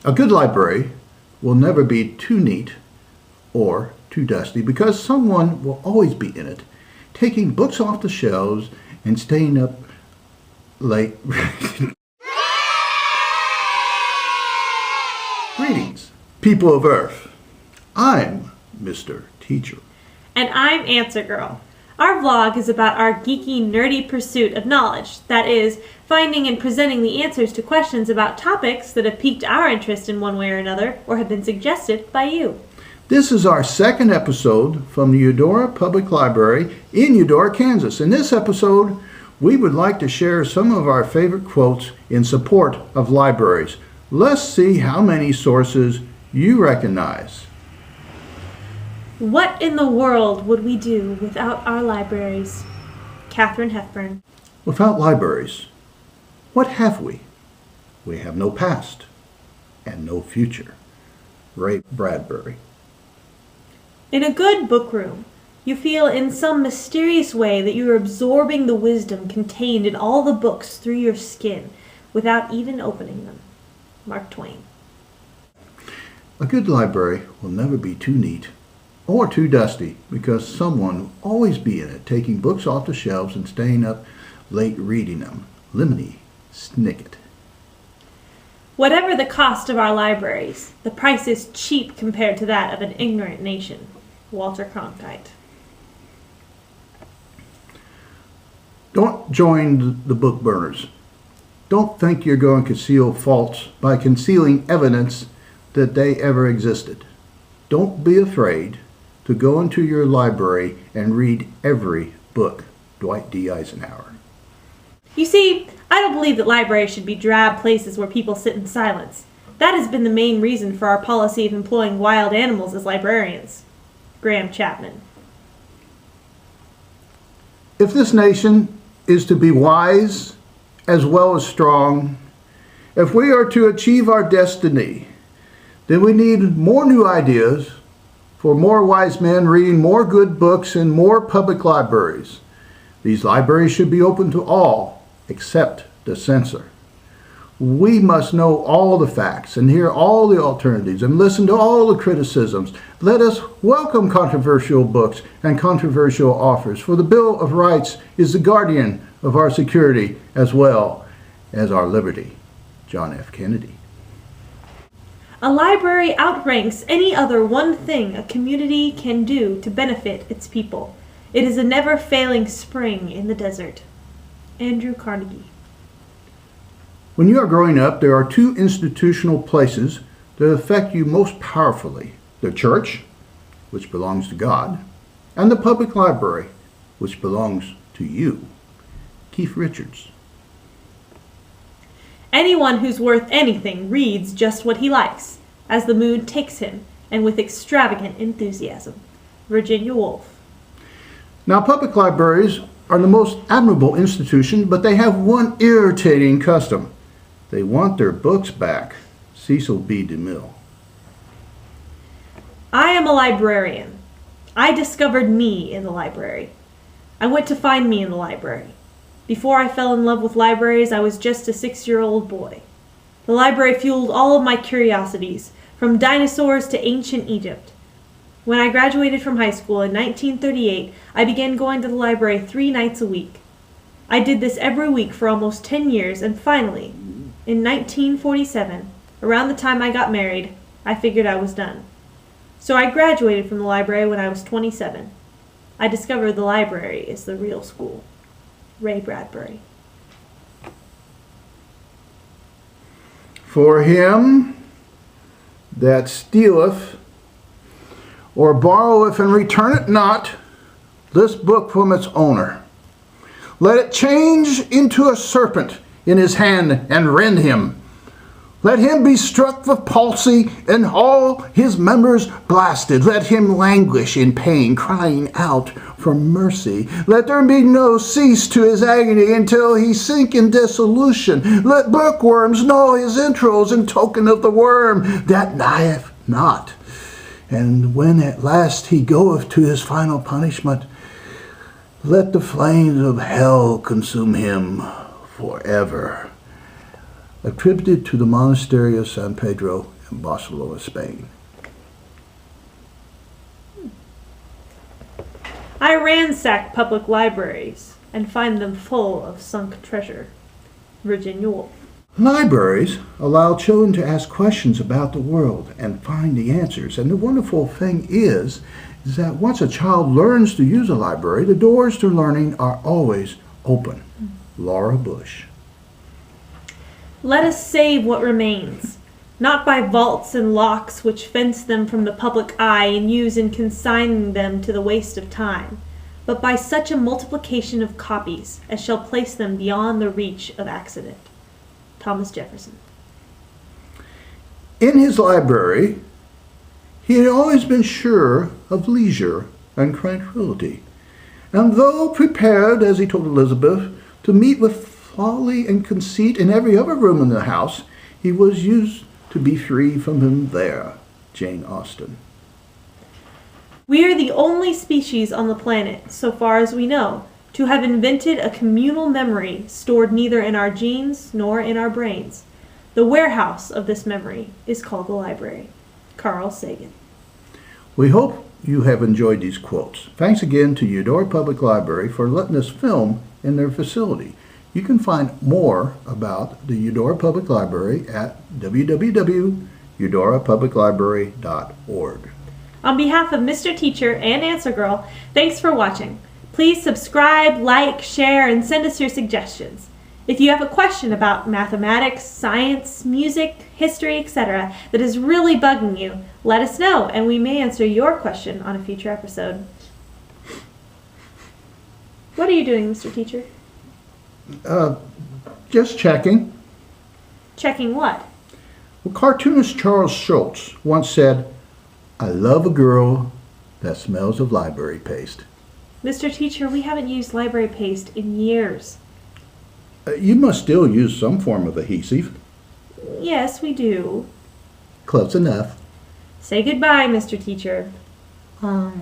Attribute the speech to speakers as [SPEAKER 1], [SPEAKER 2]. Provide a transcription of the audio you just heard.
[SPEAKER 1] A good library will never be too neat or too dusty because someone will always be in it, taking books off the shelves and staying up late. Greetings, people of Earth. I'm Mr. Teacher.
[SPEAKER 2] And I'm Answer Girl. Our vlog is about our geeky, nerdy pursuit of knowledge. That is, finding and presenting the answers to questions about topics that have piqued our interest in one way or another, or have been suggested by you.
[SPEAKER 1] This is our second episode from the Eudora Public Library in Eudora, Kansas. In this episode, we would like to share some of our favorite quotes in support of libraries. Let's see how many sources you recognize.
[SPEAKER 2] What in the world would we do without our libraries? Katharine Hepburn.
[SPEAKER 1] Without libraries, what have we? We have no past and no future. Ray Bradbury.
[SPEAKER 2] In a good book room, you feel in some mysterious way that you are absorbing the wisdom contained in all the books through your skin without even opening them. Mark Twain.
[SPEAKER 1] A good library will never be too neat or too dusty because someone will always be in it, taking books off the shelves and staying up late reading them. Lemony Snicket.
[SPEAKER 2] Whatever the cost of our libraries, the price is cheap compared to that of an ignorant nation. Walter Cronkite.
[SPEAKER 1] Don't join the book burners. Don't think you're going to conceal faults by concealing evidence that they ever existed. Don't be afraid to go into your library and read every book. Dwight D. Eisenhower.
[SPEAKER 2] You see, I don't believe that libraries should be drab places where people sit in silence. That has been the main reason for our policy of employing wild animals as librarians. Graham Chapman.
[SPEAKER 1] If this nation is to be wise as well as strong, if we are to achieve our destiny, then we need more new ideas for more wise men reading more good books in more public libraries. These libraries should be open to all except the censor. We must know all the facts and hear all the alternatives and listen to all the criticisms. Let us welcome controversial books and controversial offers, for the Bill of Rights is the guardian of our security as well as our liberty. John F. Kennedy.
[SPEAKER 2] A library outranks any other one thing a community can do to benefit its people. It is a never-failing spring in the desert. Andrew Carnegie.
[SPEAKER 1] When you are growing up, there are two institutional places that affect you most powerfully. The church, which belongs to God, and the public library, which belongs to you. Keith Richards.
[SPEAKER 2] Anyone who's worth anything reads just what he likes, as the mood takes him, and with extravagant enthusiasm. Virginia Woolf.
[SPEAKER 1] Now, public libraries are the most admirable institution, but they have one irritating custom. They want their books back. Cecil B. DeMille.
[SPEAKER 2] I am a librarian. I discovered me in the library. I went to find me in the library. Before I fell in love with libraries, I was just a 6-year-old boy. The library fueled all of my curiosities, from dinosaurs to ancient Egypt. When I graduated from high school in 1938, I began going to the library 3 nights a week. I did this every week for almost 10 years, and finally, in 1947, around the time I got married, I figured I was done. So I graduated from the library when I was 27. I discovered the library is the real school. Ray Bradbury.
[SPEAKER 1] For him that stealeth or borroweth and returneth not this book from its owner, let it change into a serpent in his hand and rend him. Let him be struck with palsy and all his members blasted. Let him languish in pain, crying out for mercy. Let there be no cease to his agony until he sink in dissolution. Let bookworms gnaw his entrails in token of the worm that nigheth not. And when at last he goeth to his final punishment, let the flames of hell consume him forever. Attributed to the monastery of San Pedro in Barcelona, Spain.
[SPEAKER 2] I ransack public libraries and find them full of sunk treasure. Virginia Woolf.
[SPEAKER 1] Libraries allow children to ask questions about the world and find the answers. And the wonderful thing is that once a child learns to use a library, the doors to learning are always open. Laura Bush.
[SPEAKER 2] Let us save what remains, not by vaults and locks which fence them from the public eye and use in consigning them to the waste of time, but by such a multiplication of copies as shall place them beyond the reach of accident. Thomas Jefferson.
[SPEAKER 1] In his library, he had always been sure of leisure and tranquility. And though prepared, as he told Elizabeth, to meet with folly and conceit in every other room in the house, he was used to be free from them there. Jane Austen.
[SPEAKER 2] We are the only species on the planet, so far as we know, to have invented a communal memory stored neither in our genes nor in our brains. The warehouse of this memory is called the library. Carl Sagan.
[SPEAKER 1] We hope you have enjoyed these quotes. Thanks again to Eudora Public Library for letting us film in their facility. You can find more about the Eudora Public Library at www.eudorapubliclibrary.org.
[SPEAKER 2] On behalf of Mr. Teacher and Answer Girl, thanks for watching. Please subscribe, like, share, and send us your suggestions. If you have a question about mathematics, science, music, history, etc. that is really bugging you, let us know and we may answer your question on a future episode. What are you doing, Mr. Teacher?
[SPEAKER 1] Just checking.
[SPEAKER 2] Checking what?
[SPEAKER 1] Well, cartoonist Charles Schulz once said, "I love a girl that smells of library paste."
[SPEAKER 2] Mr. Teacher, we haven't used library paste in years.
[SPEAKER 1] You must still use some form of adhesive.
[SPEAKER 2] Yes, we do.
[SPEAKER 1] Close enough.
[SPEAKER 2] Say goodbye, Mr. Teacher.
[SPEAKER 3] Bye.